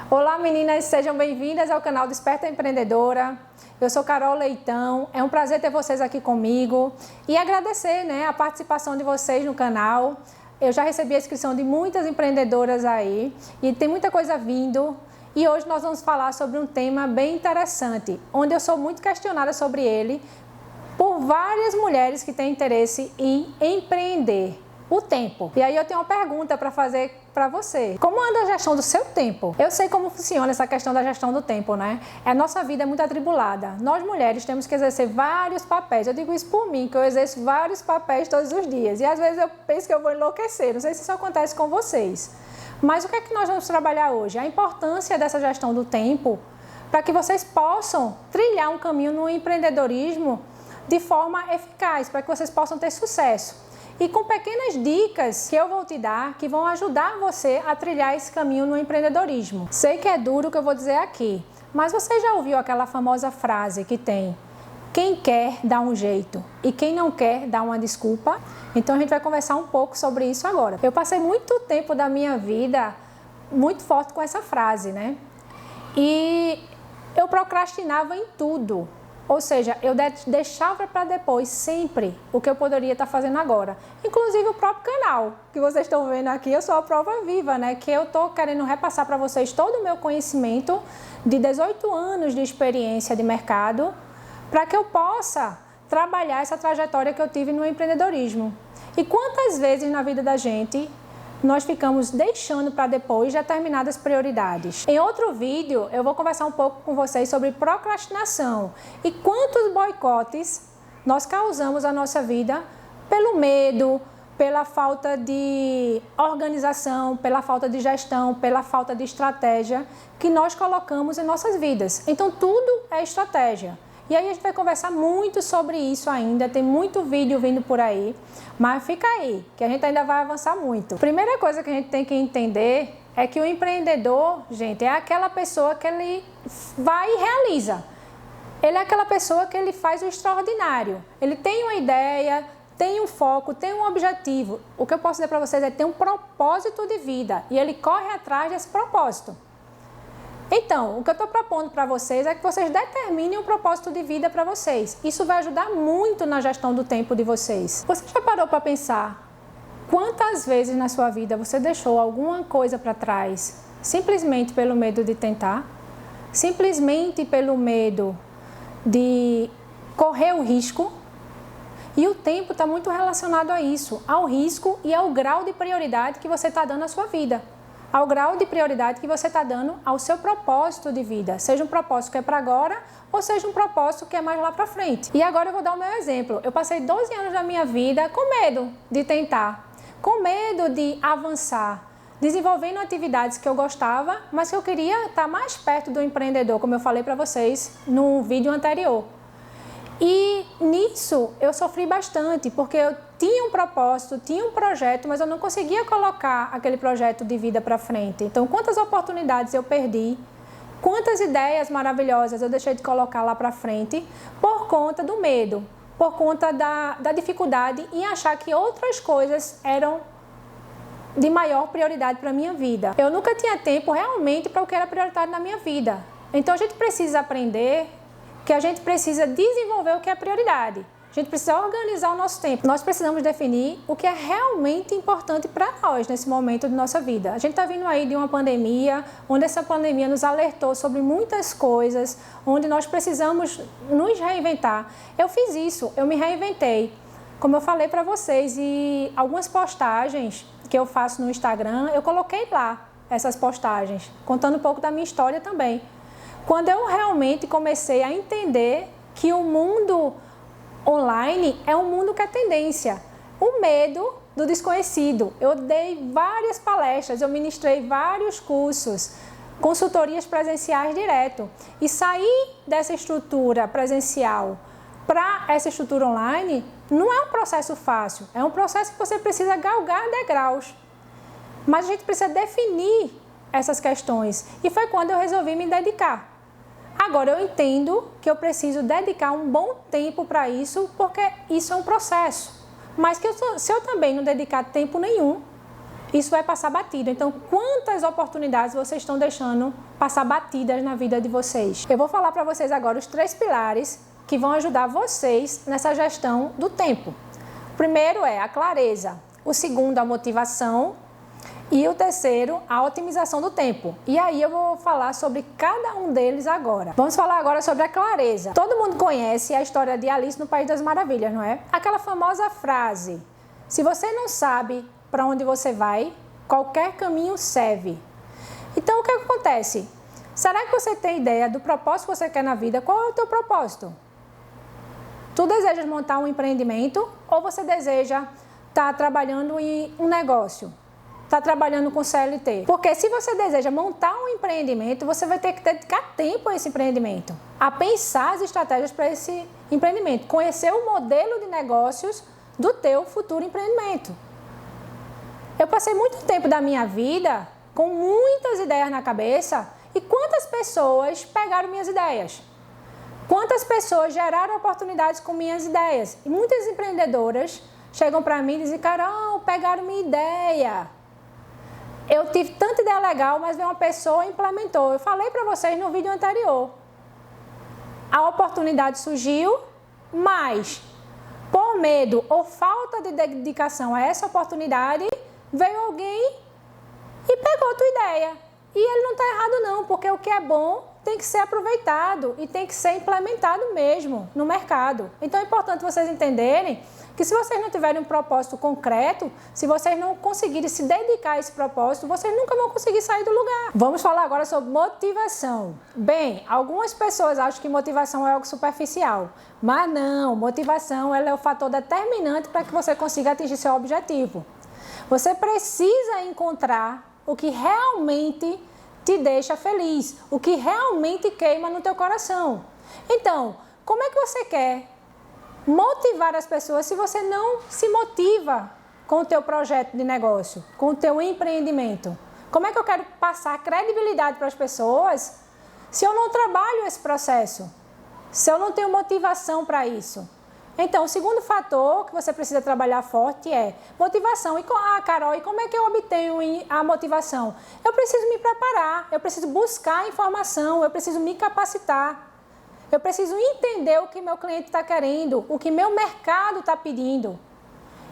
Olá meninas, sejam bem-vindas ao canal Desperta Empreendedora. Eu sou Carol Leitão, é um prazer ter vocês aqui comigo e agradecer a participação de vocês no canal. Eu já recebi a inscrição de muitas empreendedoras aí e tem muita coisa vindo. E hoje nós vamos falar sobre um tema bem interessante, onde eu sou muito questionada sobre ele por várias mulheres que têm interesse em empreender. O tempo. E aí eu tenho uma pergunta para fazer para você. Como anda a gestão do seu tempo? Eu sei como funciona essa questão da gestão do tempo, né? A nossa vida é muito atribulada. Nós mulheres temos que exercer vários papéis. Eu digo isso por mim, que eu exerço vários papéis todos os dias. E às vezes eu penso que eu vou enlouquecer. Não sei se isso acontece com vocês. Mas o que é que nós vamos trabalhar hoje? A importância dessa gestão do tempo para que vocês possam trilhar um caminho no empreendedorismo de forma eficaz, para que vocês possam ter sucesso. E com pequenas dicas que eu vou te dar, que vão ajudar você a trilhar esse caminho no empreendedorismo. Sei que é duro o que eu vou dizer aqui, mas você já ouviu aquela famosa frase que tem: quem quer dá um jeito e quem não quer dá uma desculpa? Então a gente vai conversar um pouco sobre isso agora. Eu passei muito tempo da minha vida muito forte com essa frase, né? E eu procrastinava em tudo. Ou seja, eu deixava para depois sempre o que eu poderia estar fazendo agora. Inclusive o próprio canal que vocês estão vendo aqui, eu sou a prova viva, né? Que eu estou querendo repassar para vocês todo o meu conhecimento de 18 anos de experiência de mercado para que eu possa trabalhar essa trajetória que eu tive no empreendedorismo. E quantas vezes na vida da gente nós ficamos deixando para depois determinadas prioridades. Em outro vídeo, eu vou conversar um pouco com vocês sobre procrastinação e quantos boicotes nós causamos à nossa vida pelo medo, pela falta de organização, pela falta de gestão, pela falta de estratégia que nós colocamos em nossas vidas. Então, tudo é estratégia. E aí a gente vai conversar muito sobre isso ainda, tem muito vídeo vindo por aí, mas fica aí, que a gente ainda vai avançar muito. Primeira coisa que a gente tem que entender é que o empreendedor, gente, é aquela pessoa que ele vai e realiza. Ele é aquela pessoa que ele faz o extraordinário. Ele tem uma ideia, tem um foco, tem um objetivo. O que eu posso dizer para vocês é ter um propósito de vida e ele corre atrás desse propósito. Então, o que eu estou propondo para vocês é que vocês determinem um propósito de vida para vocês. Isso vai ajudar muito na gestão do tempo de vocês. Você já parou para pensar quantas vezes na sua vida você deixou alguma coisa para trás simplesmente pelo medo de tentar? Simplesmente pelo medo de correr o risco? E o tempo está muito relacionado a isso, ao risco e ao grau de prioridade que você está dando à sua vida. Ao grau de prioridade que você está dando ao seu propósito de vida, seja um propósito que é para agora ou seja um propósito que é mais lá para frente. E agora eu vou dar o meu exemplo. Eu passei 12 anos da minha vida com medo de tentar, com medo de avançar, desenvolvendo atividades que eu gostava, mas que eu queria estar mais perto do empreendedor, como eu falei para vocês no vídeo anterior. E nisso eu sofri bastante, porque eu tinha um propósito, tinha um projeto, mas eu não conseguia colocar aquele projeto de vida para frente. Então, quantas oportunidades eu perdi, quantas ideias maravilhosas eu deixei de colocar lá para frente por conta do medo, por conta da dificuldade em achar que outras coisas eram de maior prioridade para a minha vida. Eu nunca tinha tempo realmente para o que era prioritário na minha vida. Então, a gente precisa aprender que a gente precisa desenvolver o que é prioridade. A gente precisa organizar o nosso tempo. Nós precisamos definir o que é realmente importante para nós nesse momento de nossa vida. A gente está vindo aí de uma pandemia, onde essa pandemia nos alertou sobre muitas coisas, onde nós precisamos nos reinventar. Eu fiz isso, eu me reinventei. Como eu falei para vocês, e algumas postagens que eu faço no Instagram, eu coloquei lá essas postagens, contando um pouco da minha história também. Quando eu realmente comecei a entender que o mundo online é um mundo que é tendência. O medo do desconhecido. Eu dei várias palestras, eu ministrei vários cursos, consultorias presenciais direto. E sair dessa estrutura presencial para essa estrutura online não é um processo fácil. É um processo que você precisa galgar degraus. Mas a gente precisa definir essas questões. E foi quando eu resolvi me dedicar. Agora eu entendo que eu preciso dedicar um bom tempo para isso, porque isso é um processo. Mas que se eu também não dedicar tempo nenhum, isso vai passar batido. Então, quantas oportunidades vocês estão deixando passar batidas na vida de vocês? Eu vou falar para vocês agora os 3 pilares que vão ajudar vocês nessa gestão do tempo. O primeiro é a clareza, o segundo a motivação e o terceiro a otimização do tempo. E aí eu vou falar sobre cada um deles agora. Vamos falar agora sobre a clareza. Todo mundo conhece a história de Alice no País das Maravilhas, não é? Aquela famosa frase: se você não sabe para onde você vai, qualquer caminho serve. Então, o que acontece? Será que você tem ideia do propósito que você quer na vida? Qual é o teu propósito? Tu desejas montar um empreendimento ou você deseja estar trabalhando em um negócio? Está trabalhando com CLT? Porque se você deseja montar um empreendimento, você vai ter que dedicar tempo a esse empreendimento, a pensar as estratégias para esse empreendimento, conhecer o modelo de negócios do teu futuro empreendimento. Eu passei muito tempo da minha vida com muitas ideias na cabeça e quantas pessoas pegaram minhas ideias? Quantas pessoas geraram oportunidades com minhas ideias? E muitas empreendedoras chegam para mim e dizem: Carol, pegaram minha ideia. Eu tive tanta ideia legal, mas veio uma pessoa e implementou. Eu falei para vocês no vídeo anterior. A oportunidade surgiu, mas por medo ou falta de dedicação a essa oportunidade, veio alguém e pegou a tua ideia. E ele não está errado não, porque o que é bom tem que ser aproveitado e tem que ser implementado mesmo no mercado. Então é importante vocês entenderem que se vocês não tiverem um propósito concreto, se vocês não conseguirem se dedicar a esse propósito, vocês nunca vão conseguir sair do lugar. Vamos falar agora sobre motivação. Bem, algumas pessoas acham que motivação é algo superficial, mas não, motivação ela é o fator determinante para que você consiga atingir seu objetivo. Você precisa encontrar o que realmente te deixa feliz, o que realmente queima no teu coração. Então, como é que você quer motivar as pessoas se você não se motiva com o teu projeto de negócio, com o teu empreendimento? Como é que eu quero passar credibilidade para as pessoas se eu não trabalho esse processo? Se eu não tenho motivação para isso? Então, o segundo fator que você precisa trabalhar forte é motivação. E Carol, e como é que eu obtenho a motivação? Eu preciso me preparar, eu preciso buscar informação, eu preciso me capacitar. Eu preciso entender o que meu cliente está querendo, o que meu mercado está pedindo.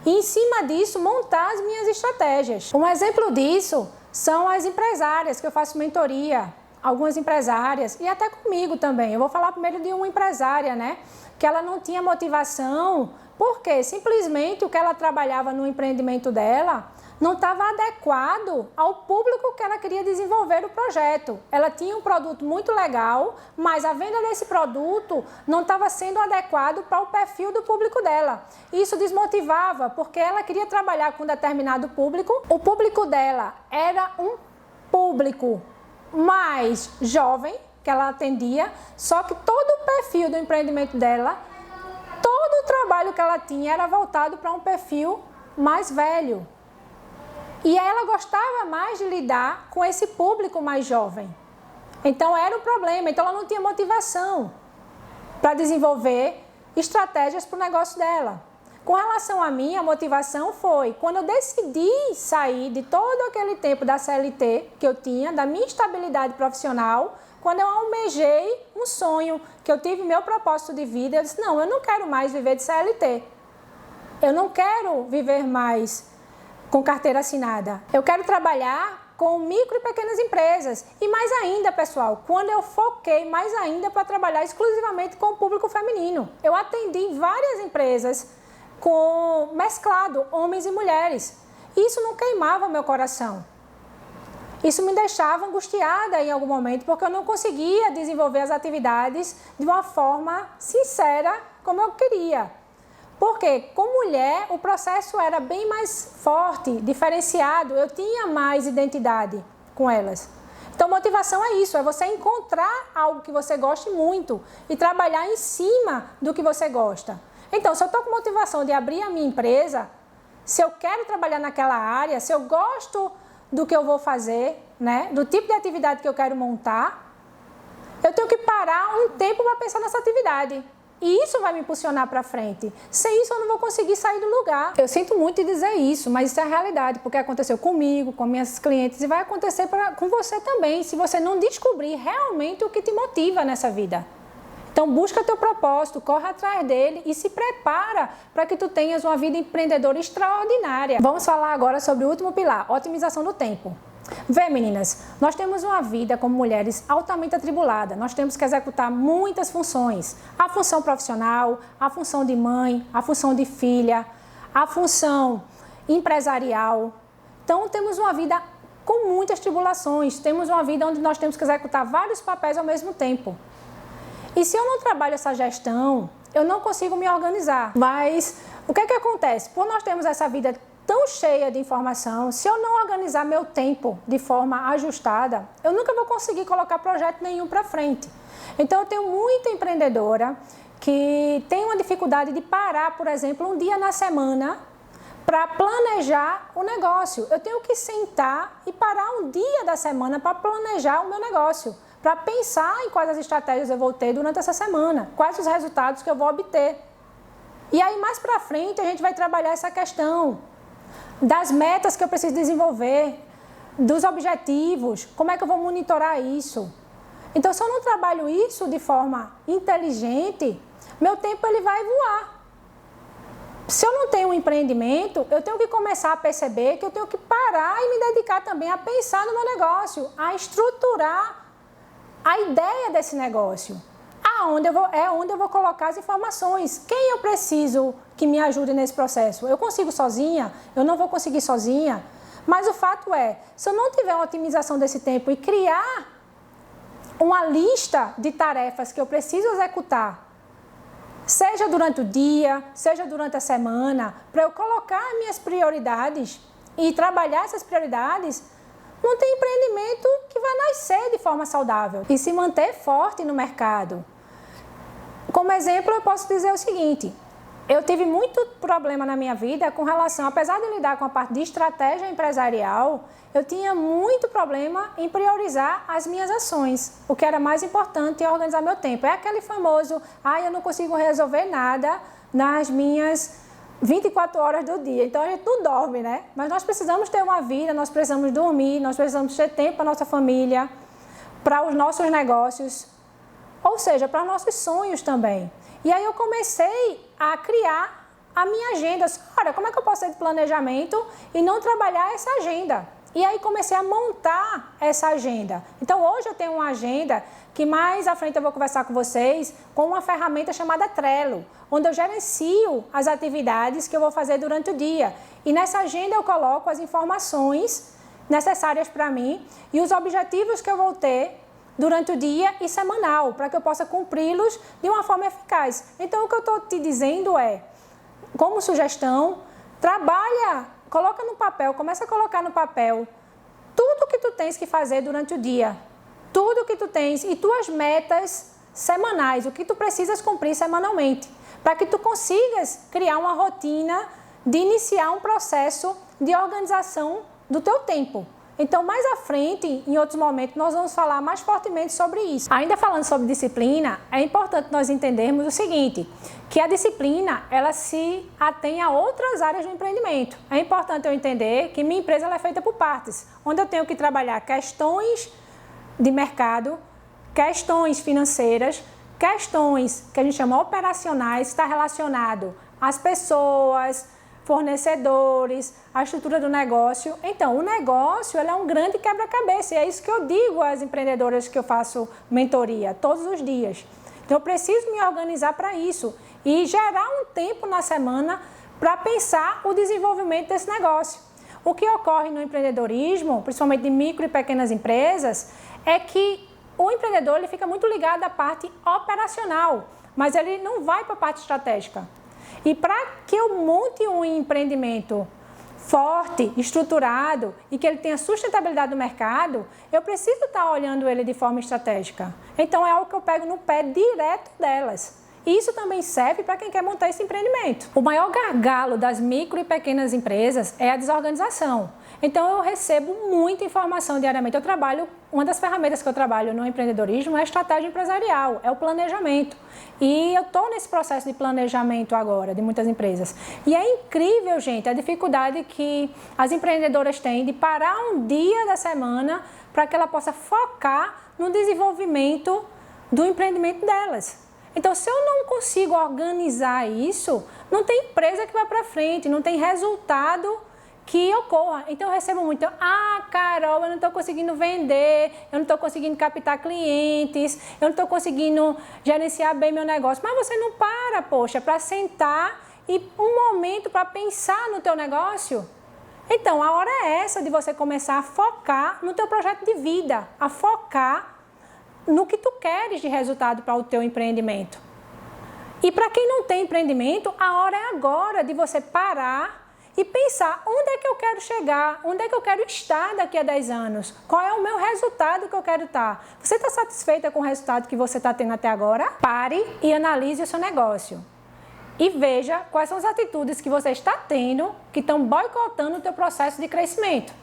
E, em cima disso, montar as minhas estratégias. Um exemplo disso são as empresárias, que eu faço mentoria. Algumas empresárias, e até comigo também. Eu vou falar primeiro de uma empresária, né? Que ela não tinha motivação, porque simplesmente o que ela trabalhava no empreendimento dela não estava adequado ao público que ela queria desenvolver o projeto. Ela tinha um produto muito legal, mas a venda desse produto não estava sendo adequado para o perfil do público dela. Isso desmotivava, porque ela queria trabalhar com um determinado público. O público dela era um público mais jovem, que ela atendia, só que todo o perfil do empreendimento dela, todo o trabalho que ela tinha era voltado para um perfil mais velho. E ela gostava mais de lidar com esse público mais jovem. Então era um problema, então ela não tinha motivação para desenvolver estratégias para o negócio dela. Com relação a mim, a motivação foi quando eu decidi sair de todo aquele tempo da CLT que eu tinha, da minha estabilidade profissional, quando eu almejei um sonho, que eu tive meu propósito de vida, eu disse: não, eu não quero mais viver de CLT. Eu não quero viver mais com carteira assinada. Eu quero trabalhar com micro e pequenas empresas. E mais ainda, pessoal, quando eu foquei mais ainda para trabalhar exclusivamente com o público feminino. Eu atendi várias empresas com mesclado, homens e mulheres. Isso não queimava meu coração. Isso me deixava angustiada em algum momento, porque eu não conseguia desenvolver as atividades de uma forma sincera como eu queria. Porque, com mulher, o processo era bem mais forte, diferenciado, eu tinha mais identidade com elas. Então, motivação é isso, é você encontrar algo que você goste muito e trabalhar em cima do que você gosta. Então, se eu estou com motivação de abrir a minha empresa, se eu quero trabalhar naquela área, se eu gosto do que eu vou fazer, né, do tipo de atividade que eu quero montar, eu tenho que parar um tempo para pensar nessa atividade. E isso vai me impulsionar para frente. Sem isso eu não vou conseguir sair do lugar. Eu sinto muito em dizer isso, mas isso é a realidade, porque aconteceu comigo, com minhas clientes e vai acontecer com você também, se você não descobrir realmente o que te motiva nessa vida. Então busca teu propósito, corre atrás dele e se prepara para que tu tenhas uma vida empreendedora extraordinária. Vamos falar agora sobre o último pilar, otimização do tempo. Vê, meninas, nós temos uma vida como mulheres altamente atribulada. Nós temos que executar muitas funções. A função profissional, a função de mãe, a função de filha, a função empresarial. Então, temos uma vida com muitas tribulações. Temos uma vida onde nós temos que executar vários papéis ao mesmo tempo. E se eu não trabalho essa gestão, eu não consigo me organizar. Mas o que é que acontece? Por nós termos essa vida tão cheia de informação, se eu não organizar meu tempo de forma ajustada, eu nunca vou conseguir colocar projeto nenhum para frente. Então, eu tenho muita empreendedora que tem uma dificuldade de parar, por exemplo, um dia na semana para planejar o negócio. Eu tenho que sentar e parar um dia da semana para planejar o meu negócio, para pensar em quais as estratégias eu vou ter durante essa semana, quais os resultados que eu vou obter. E aí, mais para frente, a gente vai trabalhar essa questão das metas que eu preciso desenvolver, dos objetivos, como é que eu vou monitorar isso. Então, se eu não trabalho isso de forma inteligente, meu tempo ele vai voar. Se eu não tenho um empreendimento, eu tenho que começar a perceber que eu tenho que parar e me dedicar também a pensar no meu negócio, a estruturar a ideia desse negócio. Onde eu vou colocar as informações. Quem eu preciso que me ajude nesse processo? Eu consigo sozinha? Eu não vou conseguir sozinha? Mas o fato é, se eu não tiver uma otimização desse tempo e criar uma lista de tarefas que eu preciso executar, seja durante o dia, seja durante a semana, para eu colocar minhas prioridades e trabalhar essas prioridades, não tem empreendimento que vai nascer de forma saudável e se manter forte no mercado. Como exemplo, eu posso dizer o seguinte, eu tive muito problema na minha vida com relação, apesar de lidar com a parte de estratégia empresarial, eu tinha muito problema em priorizar as minhas ações. O que era mais importante é organizar meu tempo. É aquele famoso, eu não consigo resolver nada nas minhas 24 horas do dia. Então a gente não dorme, né? Mas nós precisamos ter uma vida, nós precisamos dormir, nós precisamos ter tempo para a nossa família, para os nossos negócios, ou seja, para nossos sonhos também. E aí eu comecei a criar a minha agenda. Olha, como é que eu posso ter de planejamento e não trabalhar essa agenda? E aí comecei a montar essa agenda. Então hoje eu tenho uma agenda que mais à frente eu vou conversar com vocês com uma ferramenta chamada Trello, onde eu gerencio as atividades que eu vou fazer durante o dia. E nessa agenda eu coloco as informações necessárias para mim e os objetivos que eu vou ter durante o dia e semanal, para que eu possa cumpri-los de uma forma eficaz. Então, o que eu estou te dizendo é, como sugestão, trabalha, coloca no papel, começa a colocar no papel tudo que tu tens que fazer durante o dia, tudo que tu tens e tuas metas semanais, o que tu precisas cumprir semanalmente, para que tu consigas criar uma rotina de iniciar um processo de organização do teu tempo. Então, mais à frente, em outros momentos, nós vamos falar mais fortemente sobre isso. Ainda falando sobre disciplina, é importante nós entendermos o seguinte, que a disciplina, ela se atém a outras áreas do empreendimento. É importante eu entender que minha empresa ela é feita por partes, onde eu tenho que trabalhar questões de mercado, questões financeiras, questões que a gente chama operacionais, está relacionado às pessoas, fornecedores, a estrutura do negócio. Então, o negócio ele é um grande quebra-cabeça e é isso que eu digo às empreendedoras que eu faço mentoria todos os dias. Então, eu preciso me organizar para isso e gerar um tempo na semana para pensar o desenvolvimento desse negócio. O que ocorre no empreendedorismo, principalmente de micro e pequenas empresas, é que o empreendedor ele fica muito ligado à parte operacional, mas ele não vai para a parte estratégica. E para que eu monte um empreendimento forte, estruturado e que ele tenha sustentabilidade no mercado, eu preciso estar olhando ele de forma estratégica. Então é algo que eu pego no pé direto delas. E isso também serve para quem quer montar esse empreendimento. O maior gargalo das micro e pequenas empresas é a desorganização. Então eu recebo muita informação diariamente. Uma das ferramentas que eu trabalho no empreendedorismo é a estratégia empresarial, é o planejamento. E eu estou nesse processo de planejamento agora, de muitas empresas. E é incrível, gente, a dificuldade que as empreendedoras têm de parar um dia da semana para que ela possa focar no desenvolvimento do empreendimento delas. Então, se eu não consigo organizar isso, não tem empresa que vai para frente, não tem resultado que ocorra. Então, eu recebo muito, Carol, eu não estou conseguindo vender, eu não estou conseguindo captar clientes, eu não estou conseguindo gerenciar bem meu negócio. Mas você não para, poxa, para sentar e um momento para pensar no teu negócio? Então, a hora é essa de você começar a focar no teu projeto de vida, a focar no que tu queres de resultado para o teu empreendimento. E para quem não tem empreendimento, a hora é agora de você parar e pensar onde é que eu quero chegar, onde é que eu quero estar daqui a 10 anos, qual é o meu resultado que eu quero estar. Você está satisfeita com o resultado que você está tendo até agora? Pare e analise o seu negócio. E veja quais são as atitudes que você está tendo que estão boicotando o teu processo de crescimento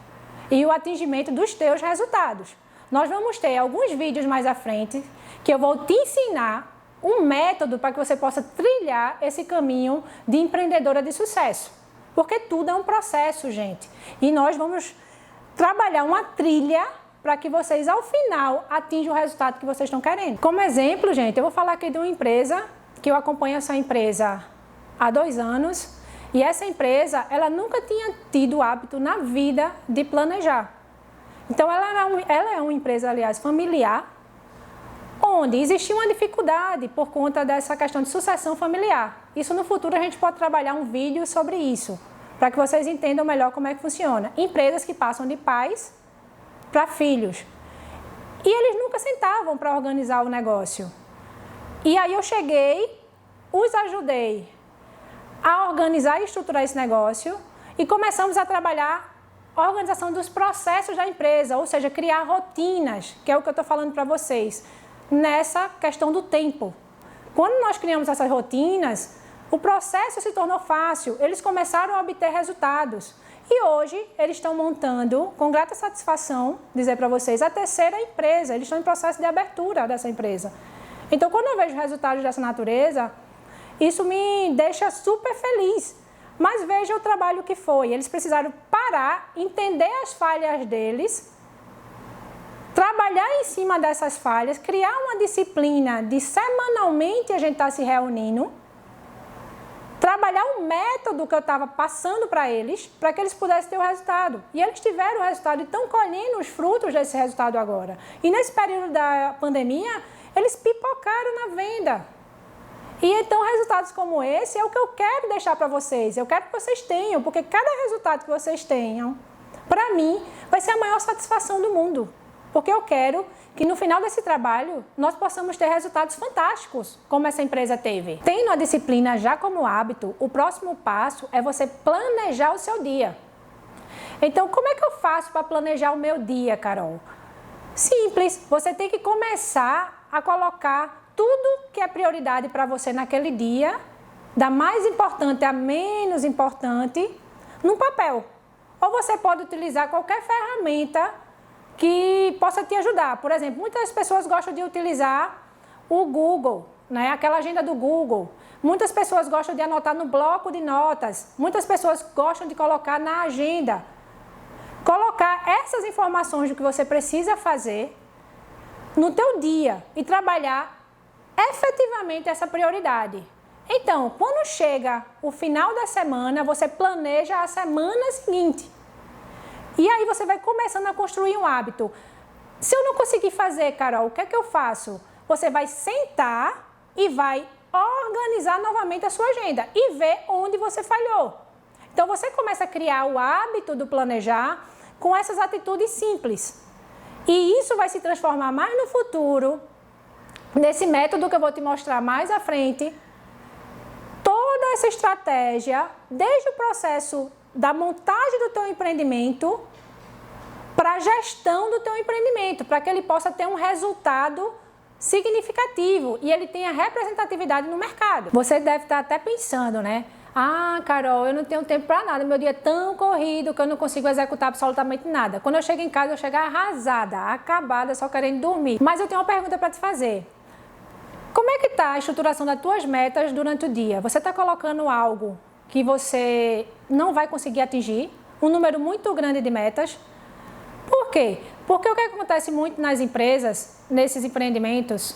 e o atingimento dos teus resultados. Nós vamos ter alguns vídeos mais à frente que eu vou te ensinar um método para que você possa trilhar esse caminho de empreendedora de sucesso. Porque tudo é um processo, gente. E nós vamos trabalhar uma trilha para que vocês, ao final, atinjam o resultado que vocês estão querendo. Como exemplo, gente, eu vou falar aqui de uma empresa que eu acompanho essa empresa há 2 anos. E essa empresa, ela nunca tinha tido o hábito na vida de planejar. Então, ela é uma empresa, aliás, familiar, onde existia uma dificuldade por conta dessa questão de sucessão familiar. Isso no futuro a gente pode trabalhar um vídeo sobre isso, para que vocês entendam melhor como é que funciona. Empresas que passam de pais para filhos. E eles nunca sentavam para organizar o negócio. E aí eu cheguei, os ajudei a organizar e estruturar esse negócio e começamos a trabalhar a organização dos processos da empresa, ou seja, criar rotinas, que é o que eu estou falando para vocês, nessa questão do tempo. Quando nós criamos essas rotinas, o processo se tornou fácil, eles começaram a obter resultados. E hoje, eles estão montando, com grata satisfação, dizer para vocês, a 3ª empresa, eles estão em processo de abertura dessa empresa. Então, quando eu vejo resultados dessa natureza, isso me deixa super feliz. Mas veja o trabalho que foi. Eles precisaram parar, entender as falhas deles, trabalhar em cima dessas falhas, criar uma disciplina de semanalmente a gente estar se reunindo, trabalhar um método que eu estava passando para eles, para que eles pudessem ter o resultado. E eles tiveram o resultado e estão colhendo os frutos desse resultado agora. E nesse período da pandemia, eles pipocaram na venda. E então, resultados como esse é o que eu quero deixar para vocês. Eu quero que vocês tenham, porque cada resultado que vocês tenham, para mim, vai ser a maior satisfação do mundo. Porque eu quero que no final desse trabalho, nós possamos ter resultados fantásticos, como essa empresa teve. Tendo a disciplina já como hábito, o próximo passo é você planejar o seu dia. Então, como é que eu faço para planejar o meu dia, Carol? Simples, você tem que começar a colocar tudo que é prioridade para você naquele dia, da mais importante a menos importante, num papel. Ou você pode utilizar qualquer ferramenta que possa te ajudar. Por exemplo, muitas pessoas gostam de utilizar o Google, né? Aquela agenda do Google. Muitas pessoas gostam de anotar no bloco de notas. Muitas pessoas gostam de colocar na agenda. Colocar essas informações do que você precisa fazer no teu dia e trabalhar efetivamente essa prioridade. Então, quando chega o final da semana, você planeja a semana seguinte. E aí você vai começando a construir um hábito. Se eu não conseguir fazer, Carol, o que é que eu faço? Você vai sentar e vai organizar novamente a sua agenda e ver onde você falhou. Então, você começa a criar o hábito do planejar com essas atitudes simples. E isso vai se transformar mais no futuro, nesse método que eu vou te mostrar mais à frente. Toda essa estratégia, desde o processo da montagem do teu empreendimento para a gestão do teu empreendimento, para que ele possa ter um resultado significativo e ele tenha representatividade no mercado. Você deve estar até pensando, né? Ah, Carol, eu não tenho tempo para nada, meu dia é tão corrido que eu não consigo executar absolutamente nada. Quando eu chego em casa, eu chego arrasada, acabada, só querendo dormir. Mas eu tenho uma pergunta para te fazer. Como é que está a estruturação das tuas metas durante o dia? Você está colocando algo que você não vai conseguir atingir? Um número muito grande de metas? Por quê? Porque o que acontece muito nas empresas, nesses empreendimentos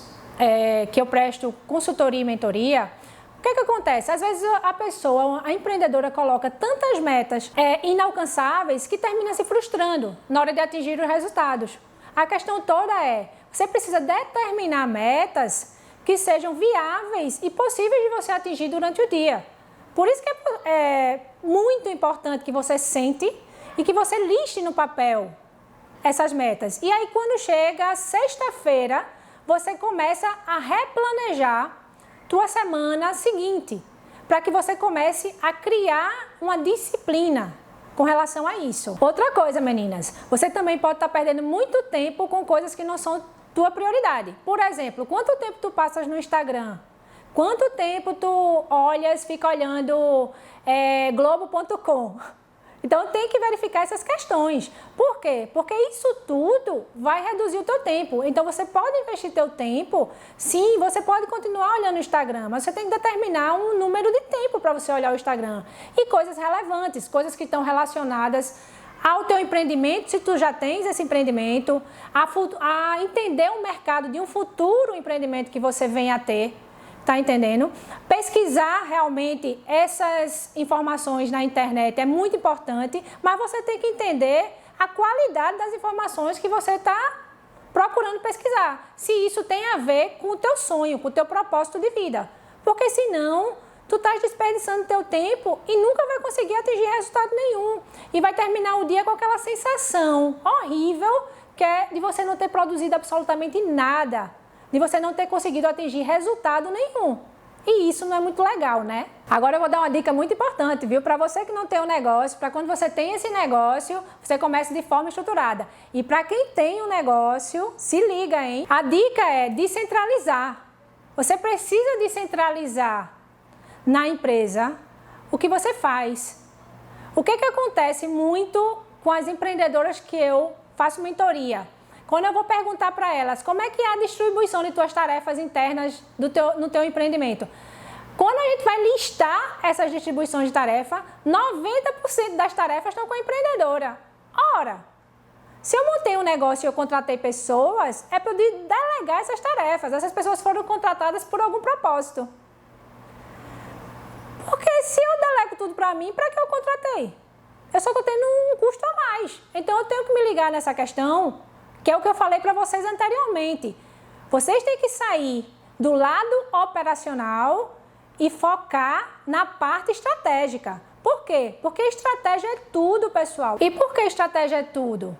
que eu presto consultoria e mentoria, o que acontece? Às vezes a pessoa, a empreendedora, coloca tantas metas inalcançáveis que termina se frustrando na hora de atingir os resultados. A questão toda é, você precisa determinar metas que sejam viáveis e possíveis de você atingir durante o dia. Por isso que é muito importante que você sente e que você liste no papel essas metas. E aí, quando chega sexta-feira, você começa a replanejar tua semana seguinte, para que você comece a criar uma disciplina com relação a isso. Outra coisa, meninas, você também pode estar perdendo muito tempo com coisas que não são tua prioridade. Por exemplo, quanto tempo tu passas no Instagram? Quanto tempo tu fica olhando Globo.com? Então, tem que verificar essas questões. Por quê? Porque isso tudo vai reduzir o teu tempo. Então, você pode investir teu tempo. Sim, você pode continuar olhando o Instagram, mas você tem que determinar um número de tempo para você olhar o Instagram. E coisas relevantes, coisas que estão relacionadas ao teu empreendimento, se tu já tens esse empreendimento, a entender o mercado de um futuro empreendimento que você venha a ter. Tá entendendo? Pesquisar realmente essas informações na internet é muito importante, mas você tem que entender a qualidade das informações que você está procurando pesquisar. Se isso tem a ver com o teu sonho, com o teu propósito de vida. Porque senão, tu estás desperdiçando teu tempo e nunca vai conseguir atingir resultado nenhum. E vai terminar o dia com aquela sensação horrível que é de você não ter produzido absolutamente nada. De você não ter conseguido atingir resultado nenhum. E isso não é muito legal, né? Agora eu vou dar uma dica muito importante, viu? Para você que não tem um negócio, para quando você tem esse negócio, você comece de forma estruturada. E para quem tem um negócio, se liga, hein? A dica é descentralizar. Você precisa descentralizar na empresa o que você faz. O que acontece muito com as empreendedoras que eu faço mentoria? Quando eu vou perguntar para elas como é que é a distribuição de tuas tarefas internas no teu empreendimento. Quando a gente vai listar essas distribuições de tarefa, 90% das tarefas estão com a empreendedora. Ora, se eu montei um negócio e eu contratei pessoas, é para eu delegar essas tarefas. Essas pessoas foram contratadas por algum propósito. Porque se eu delego tudo para mim, para que eu contratei? Eu só estou tendo um custo a mais. Então eu tenho que me ligar nessa questão, que é o que eu falei para vocês anteriormente. Vocês têm que sair do lado operacional e focar na parte estratégica. Por quê? Porque estratégia é tudo, pessoal. E por que estratégia é tudo?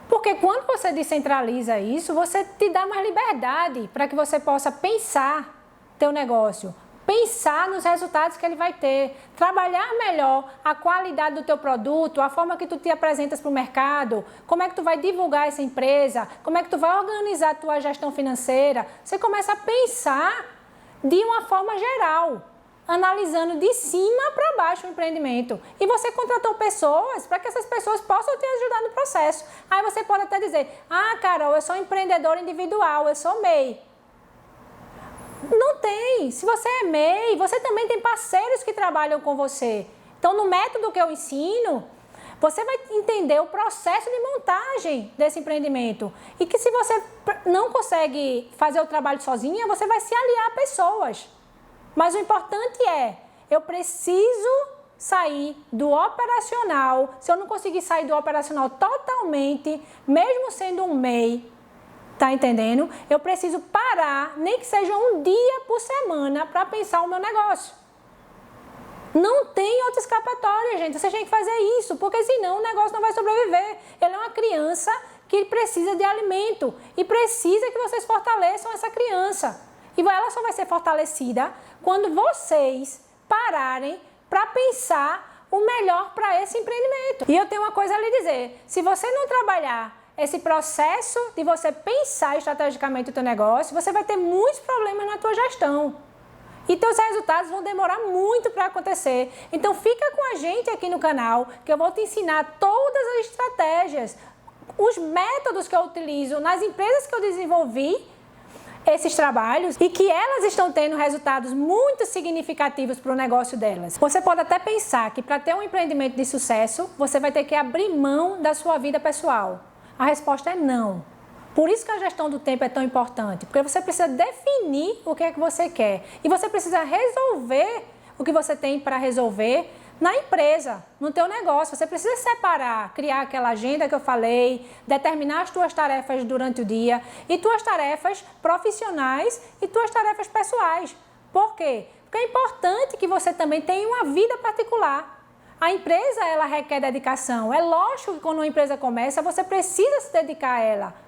Porque quando você descentraliza isso, você te dá mais liberdade para que você possa pensar teu negócio, pensar nos resultados que ele vai ter, trabalhar melhor a qualidade do teu produto, a forma que tu te apresentas para o mercado, como é que tu vai divulgar essa empresa, como é que tu vai organizar a tua gestão financeira. Você começa a pensar de uma forma geral, analisando de cima para baixo o empreendimento. E você contratou pessoas para que essas pessoas possam te ajudar no processo. Aí você pode até dizer, Carol, eu sou empreendedora individual, eu sou MEI. Não tem. Se você é MEI, você também tem parceiros que trabalham com você. Então, no método que eu ensino, você vai entender o processo de montagem desse empreendimento. E que se você não consegue fazer o trabalho sozinha, você vai se aliar a pessoas. Mas o importante é, eu preciso sair do operacional. Se eu não conseguir sair do operacional totalmente, mesmo sendo um MEI, tá entendendo? Eu preciso parar, nem que seja um dia por semana, para pensar o meu negócio. Não tem outra escapatória, gente. Você tem que fazer isso, porque senão o negócio não vai sobreviver. Ele é uma criança que precisa de alimento e precisa que vocês fortaleçam essa criança. E ela só vai ser fortalecida quando vocês pararem para pensar o melhor para esse empreendimento. E eu tenho uma coisa a lhe dizer. Se você não trabalhar esse processo de você pensar estrategicamente o teu negócio, você vai ter muitos problemas na tua gestão. E teus resultados vão demorar muito para acontecer. Então fica com a gente aqui no canal, que eu vou te ensinar todas as estratégias, os métodos que eu utilizo nas empresas que eu desenvolvi esses trabalhos e que elas estão tendo resultados muito significativos para o negócio delas. Você pode até pensar que para ter um empreendimento de sucesso, você vai ter que abrir mão da sua vida pessoal. A resposta é não. Por isso que a gestão do tempo é tão importante, porque você precisa definir o que é que você quer e você precisa resolver o que você tem para resolver na empresa, no teu negócio. Você precisa separar, criar aquela agenda que eu falei, determinar as tuas tarefas durante o dia e tuas tarefas profissionais e tuas tarefas pessoais. Por quê? Porque é importante que você também tenha uma vida particular. A empresa, ela requer dedicação. É lógico que quando uma empresa começa, você precisa se dedicar a ela.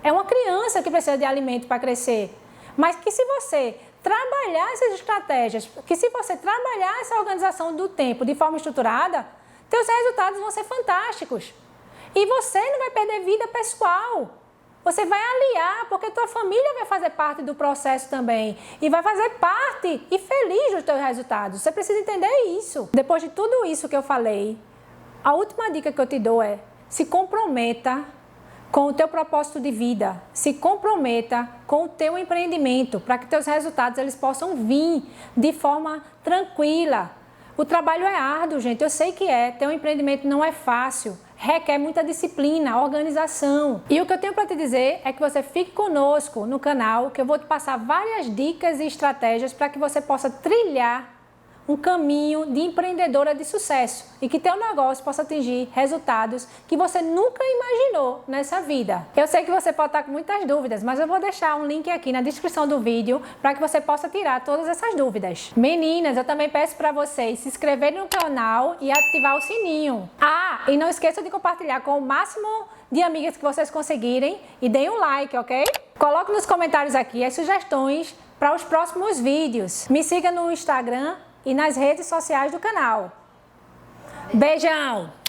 É uma criança que precisa de alimento para crescer. Mas que se você trabalhar essas estratégias, que se você trabalhar essa organização do tempo de forma estruturada, teus resultados vão ser fantásticos. E você não vai perder vida pessoal. Você vai aliar, porque tua família vai fazer parte do processo também. E vai fazer parte e feliz dos teus resultados. Você precisa entender isso. Depois de tudo isso que eu falei, a última dica que eu te dou é: se comprometa com o teu propósito de vida, se comprometa com o teu empreendimento, para que teus resultados eles possam vir de forma tranquila. O trabalho é árduo, gente, eu sei que é, ter um empreendimento não é fácil, requer muita disciplina, organização. E o que eu tenho para te dizer é que você fique conosco no canal, que eu vou te passar várias dicas e estratégias para que você possa trilhar um caminho de empreendedora de sucesso e que teu negócio possa atingir resultados que você nunca imaginou nessa vida. Eu sei que você pode estar com muitas dúvidas, mas eu vou deixar um link aqui na descrição do vídeo para que você possa tirar todas essas dúvidas. Meninas, eu também peço para vocês se inscreverem no canal e ativar o sininho. Ah, e não esqueçam de compartilhar com o máximo de amigas que vocês conseguirem e deem um like, ok? Coloque nos comentários aqui as sugestões para os próximos vídeos. Me siga no Instagram e nas redes sociais do canal. Beijão!